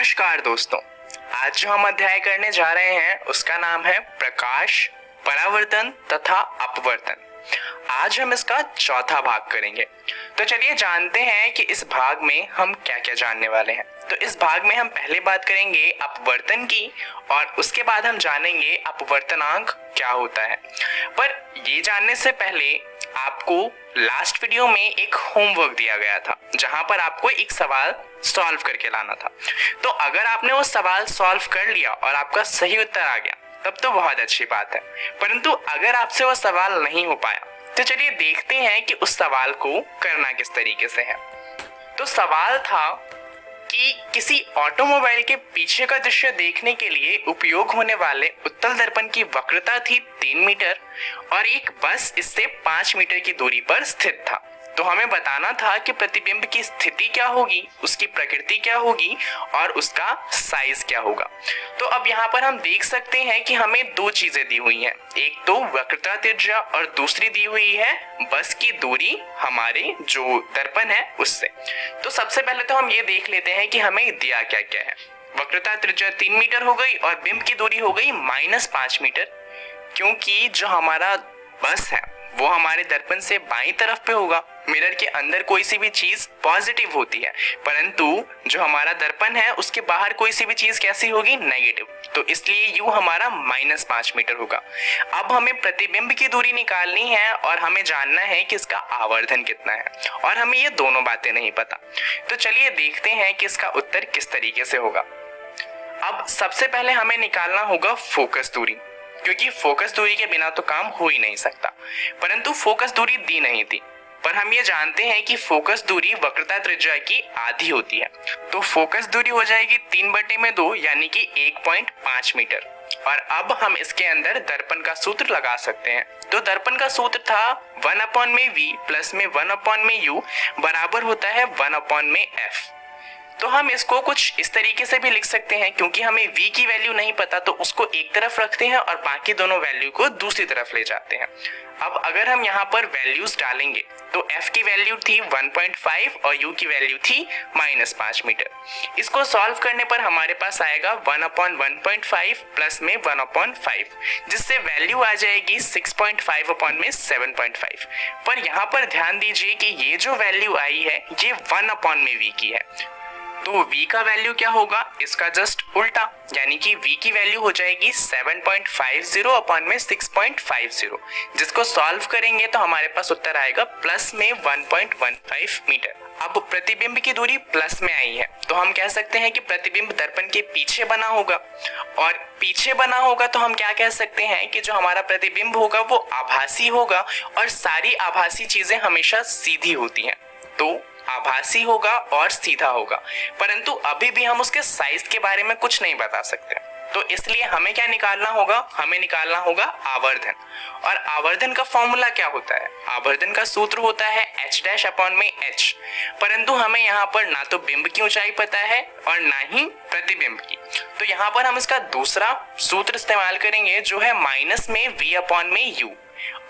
नमस्कार दोस्तों, आज जो हम अध्याय करने जा रहे हैं उसका नाम है प्रकाश, परावर्तन तथा अपवर्तन। आज हम इसका चौथा भाग करेंगे। तो चलिए जानते हैं कि इस भाग में हम क्या क्या जानने वाले हैं। तो इस भाग में हम पहले बात करेंगे अपवर्तन की और उसके बाद हम जानेंगे अपवर्तनांक क्या होता है। पर ये जानने से पहले आपको लास्ट वीडियो में एक होमवर्क दिया गया था जहां पर आपको एक सवाल सॉल्व करके लाना था। तो अगर आपने वो सवाल सॉल्व कर लिया और आपका सही उत्तर आ गया तब तो बहुत अच्छी बात है, परंतु अगर आपसे वो सवाल नहीं हो पाया तो चलिए देखते हैं कि उस सवाल को करना किस तरीके से है। तो सवाल था कि किसी ऑटोमोबाइल के पीछे का दृश्य देखने के लिए उपयोग होने वाले उत्तल दर्पण की वक्रता थी 3 मीटर और एक बस इससे 5 मीटर की दूरी पर स्थित था। तो हमें बताना था कि प्रतिबिंब की स्थिति क्या होगी, उसकी प्रकृति क्या होगी और उसका साइज क्या होगा। तो अब यहाँ पर हम देख सकते हैं कि हमें दो चीजें दी हुई हैं, एक तो वक्रता त्रिज्या और दूसरी दी हुई है बस की दूरी हमारे जो दर्पण है उससे। तो सबसे पहले तो हम ये देख लेते हैं कि हमें दिया क्या क्या है। वक्रता त्रिज्या 3 मीटर हो गई और बिंब की दूरी हो गई -5 मीटर, क्योंकि जो हमारा बस है वो हमारे दर्पण से बाईं तरफ पे होगा। मिरर के अंदर कोई सी भी चीज पॉजिटिव होती है, परंतु जो हमारा दर्पण है उसके बाहर कोई सी भी चीज कैसी होगी, नेगेटिव। तो इसलिए यू हमारा -5 मीटर होगा। अब हमें प्रतिबिंब की दूरी निकालनी है और हमें जानना है कि इसका आवर्धन कितना है, और हमें ये दोनों बातें नहीं पता। तो चलिए देखते हैं कि इसका उत्तर किस तरीके से होगा। अब सबसे पहले हमें निकालना होगा फोकस दूरी, क्योंकि फोकस दूरी के बिना तो काम हो ही नहीं सकता। परंतु फोकस दूरी दी नहीं थी, पर हम ये जानते हैं कि फोकस दूरी वक्रता त्रिज्या की आधी होती है। तो फोकस दूरी हो जाएगी 3/2 यानी कि 1.5 मीटर। और अब हम इसके अंदर दर्पण का सूत्र लगा सकते हैं। तो दर्पण का सूत्र था 1/v प्लस में 1/u बराबर होता है 1/f। तो हम इसको कुछ इस तरीके से भी लिख सकते हैं, क्योंकि हमें v की वैल्यू नहीं पता तो उसको एक तरफ रखते हैं और बाकी दोनों वैल्यू को दूसरी तरफ ले जाते हैं। अब अगर हम यहाँ पर वैल्यूज डालेंगे तो f की वैल्यू थी 1.5 और u की वैल्यू थी -5 मीटर। इसको सॉल्व करने पर हमारे पास आएगा 1/1.5 प्लस में 1/5, जिससे वैल्यू आ जाएगी 6.5/7.5। पर यहाँ पर ध्यान दीजिए कि ये जो वैल्यू आई है ये 1/v की है। तो v का वैल्यू क्या होगा, इसका जस्ट उल्टा, यानी कि v की वैल्यू हो जाएगी 7.50/6.50, जिसको सॉल्व करेंगे तो हमारे पास उत्तर आएगा प्लस में 1.15 मीटर। अब प्रतिबिंब की दूरी प्लस में आई है तो हम कह सकते हैं कि प्रतिबिंब दर्पण के पीछे बना होगा, और पीछे बना होगा तो हम क्या कह सकते हैं कि जो हमारा प्रतिबिंब होगा वो आभासी होगा, और सारी आभासी चीजें हमेशा सीधी होती हैं। तो आभासी होगा और सीधा होगा, परंतु अभी भी हम उसके साइज के बारे में कुछ नहीं बता सकते। तो इसलिए हमें क्या निकालना होगा, हमें निकालना होगा आवर्धन। और आवर्धन का फॉर्मूला क्या होता है, आवर्धन का सूत्र होता है h'/h। परंतु हमें यहाँ पर ना तो बिंब की ऊंचाई पता है और ना ही प्रतिबिंब की। तो यहाँ पर हम इसका दूसरा सूत्र इस्तेमाल करेंगे जो है -v/u।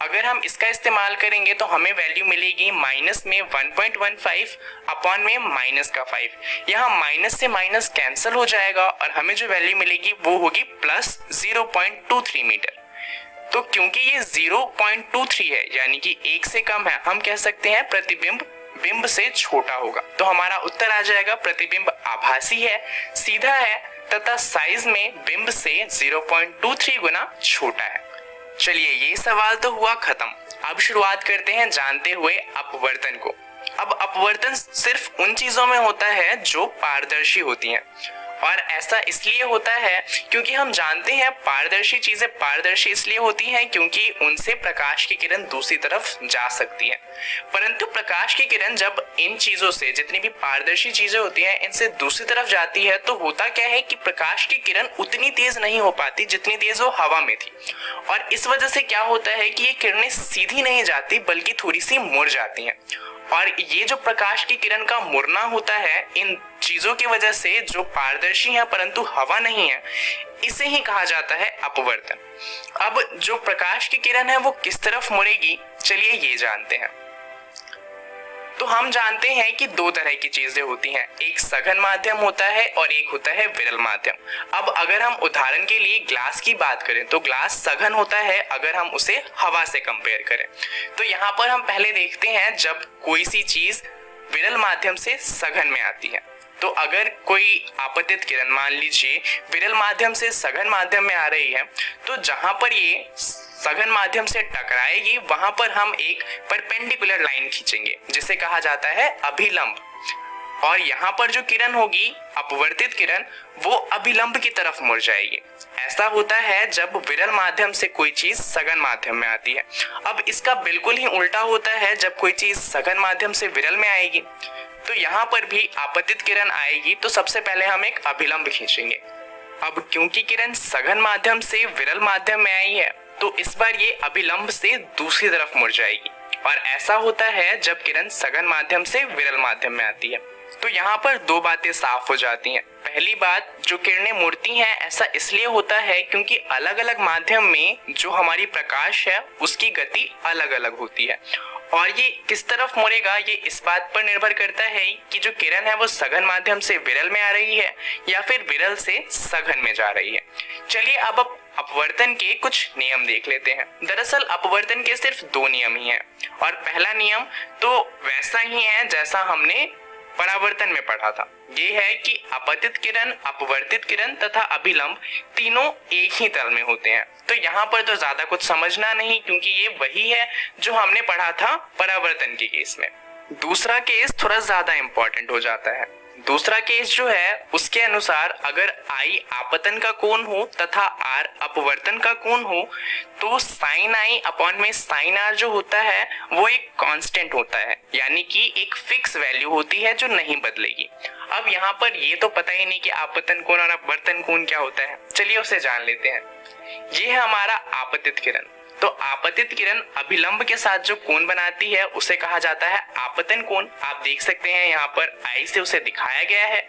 अगर हम इसका इस्तेमाल करेंगे तो हमें वैल्यू मिलेगी -1.15 अपॉन में -5। यहाँ माइनस से माइनस कैंसिल हो जाएगा और हमें जो वैल्यू मिलेगी वो होगी +0.23 मीटर। तो क्योंकि ये 0.23 है यानी कि 1 से कम है, हम कह सकते हैं प्रतिबिंब बिंब से छोटा होगा। तो हमारा उत्तर आ जाएगा प्रतिबिंब आभासी है, सीधा है तथा साइज में बिंब से 0.23 गुना छोटा है। चलिए ये सवाल तो हुआ खत्म। अब शुरुआत करते हैं जानते हुए अपवर्तन को। अब अपवर्तन सिर्फ उन चीजों में होता है जो पारदर्शी होती हैं, और ऐसा इसलिए होता है क्योंकि हम जानते हैं पारदर्शी चीजें पारदर्शी इसलिए होती हैं क्योंकि उनसे प्रकाश की किरण दूसरी तरफ जा सकती है। परंतु प्रकाश की किरण जब इन चीजों से, जितनी भी पारदर्शी चीजें होती हैं, इनसे दूसरी तरफ जाती है तो होता क्या है कि प्रकाश की किरण उतनी तेज नहीं हो पाती जितनी तेज वो हवा में थी, और इस वजह से क्या होता है कि ये किरणें सीधी नहीं जाती बल्कि थोड़ी सी मुड़ जाती हैं। और ये जो प्रकाश की किरण का मुड़ना होता है इन चीजों की वजह से जो पारदर्शी है परंतु हवा नहीं है, इसे ही कहा जाता है अपवर्तन। अब जो प्रकाश की किरण है वो किस तरफ मुड़ेगी, चलिए ये जानते हैं। तो हम जानते हैं कि दो तरह की चीजें होती हैं, एक सघन माध्यम होता है और एक होता है विरल माध्यम। अब अगर हम उदाहरण के लिए ग्लास की बात करें तो ग्लास सघन होता है अगर हम उसे हवा से कंपेयर करें। तो यहाँ पर हम पहले देखते हैं जब कोई सी चीज विरल माध्यम से सघन में आती है, तो अगर कोई आपतित किरण मान लीजिए विरल माध्यम से सघन माध्यम में आ रही है, तो जहां पर ये सघन माध्यम से टकराएगी वहां पर हम एक परपेंडिकुलर लाइन खींचेंगे जिसे कहा जाता है अभिलंब, और यहाँ पर जो किरण होगी अपवर्तित किरण वो अभिलंब की तरफ मुड़ जाएगी। ऐसा होता है जब विरल माध्यम से कोई चीज सघन माध्यम में आती है। अब इसका बिल्कुल ही उल्टा होता है जब कोई चीज सघन माध्यम से विरल में आएगी, तो यहाँ पर भी आपतित किरण आएगी तो सबसे पहले हम एक अभिलंब खींचेंगे। अब क्योंकि किरण सघन माध्यम से विरल माध्यम में आई है तो इस बार ये अभिलंब से दूसरी तरफ मुड़ जाएगी, और ऐसा होता है जब किरण सघन माध्यम से विरल माध्यम में आती है। तो यहाँ पर दो बातें साफ हो जाती हैं। पहली बात, जो किरणें मुड़ती हैं ऐसा इसलिए होता है क्योंकि अलग अलग माध्यम में जो हमारी प्रकाश है उसकी गति अलग अलग होती है, और ये किस तरफ मुड़ेगा ये इस बात पर निर्भर करता है कि जो किरण है वो सघन माध्यम से विरल में आ रही है या फिर विरल से सघन में जा रही है। चलिए अब अपवर्तन के कुछ नियम देख लेते हैं। दरअसल अपवर्तन के सिर्फ दो नियम ही हैं, और पहला नियम तो वैसा ही है जैसा हमने परावर्तन में पढ़ा था। ये है कि अपतित किरण, अपवर्तित किरण तथा अभिलंब तीनों एक ही तल में होते हैं। तो यहाँ पर तो ज्यादा कुछ समझना नहीं क्योंकि ये वही है जो हमने पढ़ा था परावर्तन के केस में। दूसरा केस थोड़ा ज्यादा इंपॉर्टेंट हो जाता है। दूसरा केस जो है उसके अनुसार अगर I आपतन का कोण हो तथा R अपवर्तन का कोण हो तो साइन I अपॉन में साइन R जो होता है वो एक कांस्टेंट होता है, यानी कि एक फिक्स वैल्यू होती है जो नहीं बदलेगी। अब यहाँ पर ये तो पता ही नहीं कि आपतन कोण और अपवर्तन कोण क्या होता है, चलिए उसे जान लेते हैं। ये है हमारा आपतित किरण। तो आपतित किरण अभिलंब के साथ जो कोण बनाती है उसे कहा जाता है आपतन कोण। आप देख सकते हैं यहाँ पर I से उसे दिखाया गया है।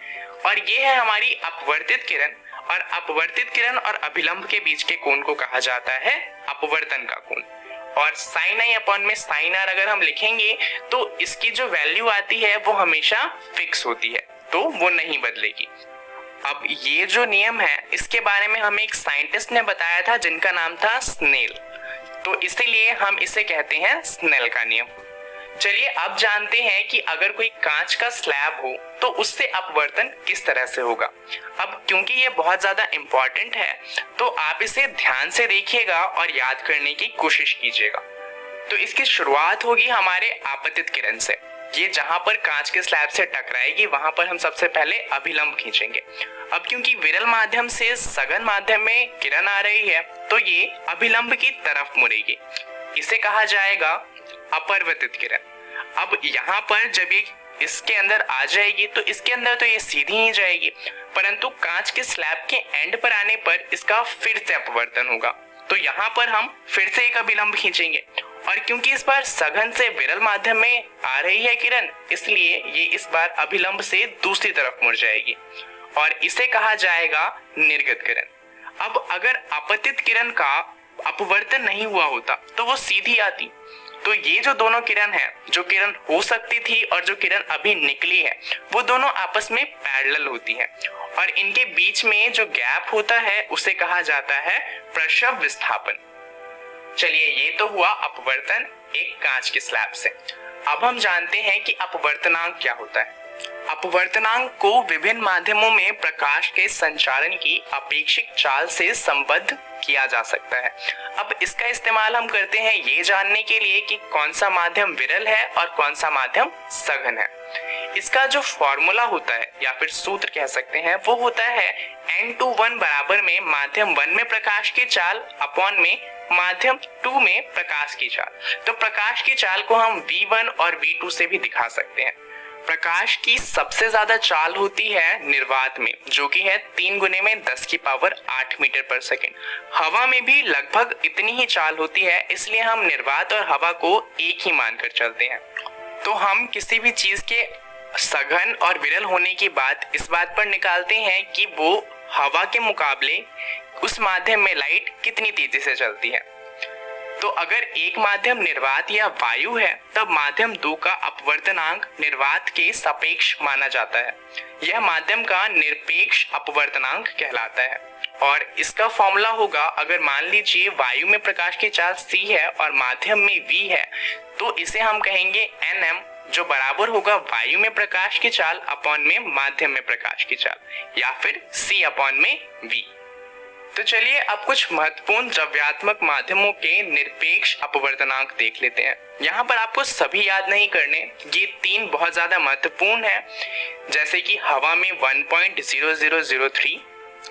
और ये है हमारी अपवर्तित किरण, और अपवर्तित किरण और अभिलंब के बीच के कोण को कहा जाता है अपवर्तन का कोण। और साइन I अपॉन में साइन R अगर हम लिखेंगे तो इसकी जो वैल्यू आती है वो हमेशा फिक्स होती है, तो वो नहीं बदलेगी। अब ये जो नियम है इसके बारे में हमें एक साइंटिस्ट ने बताया था जिनका नाम था स्नेल, तो इसीलिए हम इसे कहते हैं स्नेल का नियम। चलिए अब जानते हैं कि अगर कोई कांच का स्लैब हो तो उससे अपवर्तन किस तरह से होगा। अब क्योंकि ये बहुत ज्यादा इंपॉर्टेंट है तो आप इसे ध्यान से देखिएगा और याद करने की कोशिश कीजिएगा। तो इसकी शुरुआत होगी हमारे आपतित किरण से। ये जहां पर कांच के स्लैब से टकराएगी वहां पर हम सबसे पहले अभिलंब खींचेंगे। अब क्योंकि विरल माध्यम से सघन माध्यम में किरण आ रही है तो ये अभिलंब की तरफ मुड़ेगी, इसे कहा जाएगा अपवर्तित किरण। अब यहाँ पर जब ये इसके अंदर आ जाएगी तो इसके अंदर तो ये सीधी ही जाएगी, परंतु कांच के स्लैब के एंड पर आने पर इसका फिर से अपवर्तन होगा। तो यहाँ पर हम फिर से एक अभिलंब खींचेंगे, और क्योंकि इस बार सघन से विरल माध्यम में आ रही है किरण इसलिए ये इस बार अभिलंब से दूसरी तरफ मुड़ जाएगी, और इसे कहा जाएगा निर्गत किरण। अब अगर आपतित किरण का अपवर्तन नहीं हुआ होता तो वो सीधी आती, तो ये जो दोनों किरण है, जो किरण हो सकती थी और जो किरण अभी निकली है, वो दोनों आपस में पैरेलल होती है, और इनके बीच में जो गैप होता है उसे कहा जाता है प्रसव विस्थापन। चलिए ये तो हुआ अपवर्तन एक कांच के स्लैब से। अब हम जानते हैं कि अपवर्तनांक क्या होता है। अपवर्तनांक को विभिन्न माध्यमों में प्रकाश के संचारण की अपेक्षित चाल से संबद्ध किया जा सकता है। अब इसका इस्तेमाल हम करते हैं ये जानने के लिए कि कौन सा माध्यम विरल है और कौन सा माध्यम सघन है। इसका जो फॉर्मूला होता है या फिर सूत्र कह सकते हैं वो होता है n/1 बराबर में माध्यम 1 में प्रकाश की चाल अपॉन में माध्यम 2 में प्रकाश की चाल। तो प्रकाश की चाल को हम v1 और v2 से भी दिखा सकते हैं। प्रकाश की सबसे ज्यादा चाल होती है निर्वात में, जो कि है 3 गुने में 10⁸ मीटर पर सेकेंड। हवा में भी लगभग इतनी ही चाल होती है, इसलिए हम निर्वात और हवा को एक ही मानकर चलते हैं। तो हम किसी भी चीज के सघन और विरल होने की बात इस बात पर निकालते हैं कि वो हवा के मुकाबले उस माध्यम में लाइट कितनी तेजी से चलती है। तो अगर एक माध्यम निर्वात या वायु है तब माध्यम 2 का अपवर्तनांक निर्वात के सापेक्ष माना जाता है। यह माध्यम का निरपेक्ष अपवर्तनांक कहलाता है और इसका फॉर्मूला होगा, अगर मान लीजिए वायु में प्रकाश की चाल c है और माध्यम में v है तो इसे हम कहेंगे nm, जो बराबर होगा वायु में प्रकाश की चाल अपॉन में माध्यम में प्रकाश की चाल, या फिर c अपॉन में v। तो चलिए अब कुछ महत्वपूर्ण द्रव्यात्मक माध्यमों के निरपेक्ष अपवर्तनांक देख लेते हैं। यहाँ पर आपको सभी याद नहीं करने, ये 3 बहुत ज्यादा महत्वपूर्ण है, जैसे कि हवा में 1.0003,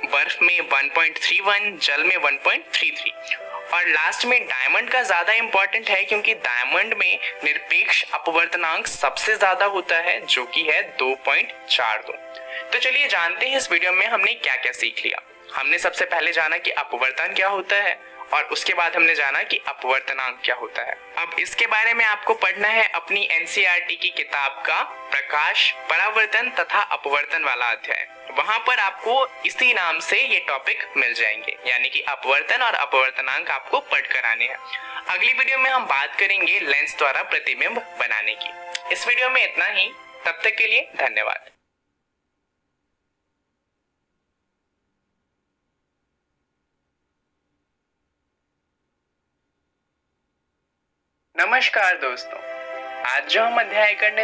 बर्फ में 1.31, जल में 1.33 और लास्ट में डायमंड का ज्यादा इंपॉर्टेंट है क्योंकि डायमंड में निरपेक्ष अपवर्तनांक सबसे ज्यादा होता है जो कि है 2.42। तो चलिए जानते हैं इस वीडियो में हमने क्या क्या सीख लिया। हमने सबसे पहले जाना कि अपवर्तन क्या होता है और उसके बाद हमने जाना कि अपवर्तनांक क्या होता है। अब इसके बारे में आपको पढ़ना है अपनी एनसीईआरटी की किताब का प्रकाश, परावर्तन तथा अपवर्तन वाला अध्याय। वहां पर आपको इसी नाम से ये टॉपिक मिल जाएंगे, यानी कि अपवर्तन और अपवर्तनांक आपको पढ़ कर आने हैं। अगली वीडियो में हम बात करेंगे लेंस द्वारा प्रतिबिंब बनाने की। इस वीडियो में इतना ही, तब तक के लिए धन्यवाद। नमस्कार दोस्तों, आज जो हम अध्याय करने